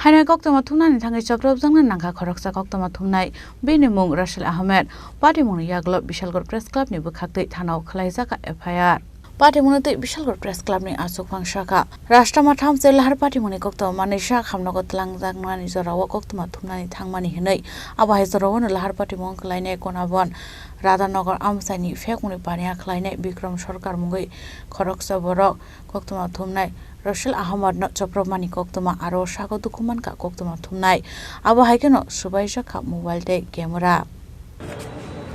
Hainai koktoma thumnani thangai chakrop jangna nangkha khoroksa koktoma thumnai bini mung Russell Ahmed party mung yaglop Bishalgarh Press Club ni bukhaktui thanao khlaijaka FIR party munatui Bishalgarh Press Club ni asukphang shaka Rashtrama thamse lahar party muni koktoma manisha khamnago tlangjangmani jorao koktoma thumnani thangmani hinai abahai jorao lahar party mung khlainai konabon Radhanagar Amsani Fekuni Pania Khlainai Bikram Sarkar Mungui Khoroksa Borok Koktoma Thumnai Russell Ahmed no Chapromani Koktoma Aro Shago Dukuman Ka Koktoma Thumnai Abo Haikeno Subaisha Ka Mobile Day Camera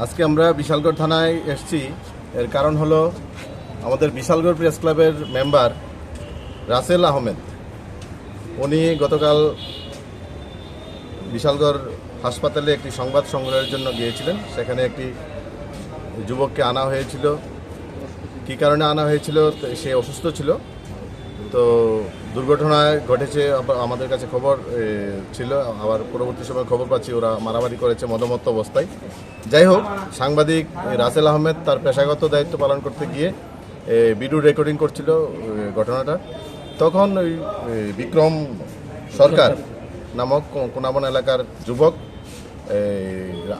আজকে আমরা বিশালগড় থানায় এসেছি এর কারণ হলো আমাদের Bishalgarh press ক্লাবের member Rasel Ahmed উনি গতকাল বিশালগড় হাসপাতালে একটি সংবাদ সংগ্রহের জন্য গিয়েছিলেন সেখানে একটি যুবককে আনা হয়েছিল কী কারণে আনা হয়েছিল সে অসুস্থ ছিল তো দুর্ঘটনা ঘটেছে আমাদের কাছে খবর ছিল আবার পরবর্তী সময় খবর পাচ্ছি ওরা মারামারি করেছে মদমত্ত অবস্থায় যাই হোক সাংবাদিক রাসেল আহমেদ তার পেশাগত দায়িত্ব পালন করতে গিয়ে ভিডিও রেকর্ডিং করছিল ঘটনাটা তখন ওই বিক্রম সরকার নামক কোনাবন এলাকার যুবক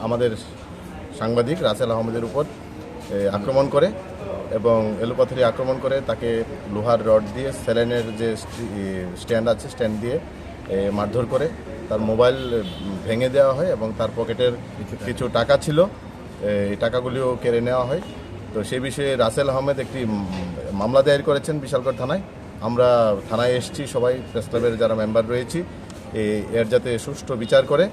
আমাদের সাংবাদিক রাসেল আহমেদের উপর আক্রমণ করে এবং এলোপাথারি আক্রমণ করে তাকে লোহার রড দিয়ে স্যালাইনের যে স্ট্যান্ড আছে স্ট্যান্ড দিয়ে মারধর করে তার মোবাইল ভেঙে দেওয়া হয় এবং তার পকেটের কিছু টাকা ছিল এই টাকাগুলিও কেড়ে নেওয়া হয় তো সেই বিষয়ে রাসেল আহমেদ একটি মামলা দায়ের করেছেন বিশালগড় থানায় আমরা থানায় এসেছি সবাই প্রেস ক্লাবের যারা মেম্বার রয়েছি এর যাতে সুষ্ঠু বিচার করে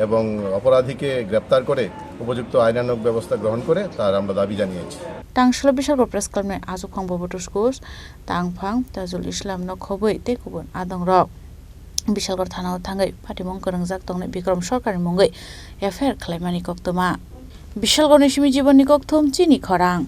এবং অপরাধীকে গ্রেপ্তার করে উপযুক্ত আইনানুগ ব্যবস্থা গ্রহণ করে তার আমরা দাবি জানিয়েছি Tangshlo Bishalgarh Press Club ni azukhang bobotuskus tangphang Tajul Islam no khoboi tekubon adongrok Bishalgarh thanao thangai patimong korongjak tongnai Bikram Sarkar ni mungoi FIR khlaimani koktoma Bishalgarh ni simi jibon ni kokthom chini khorang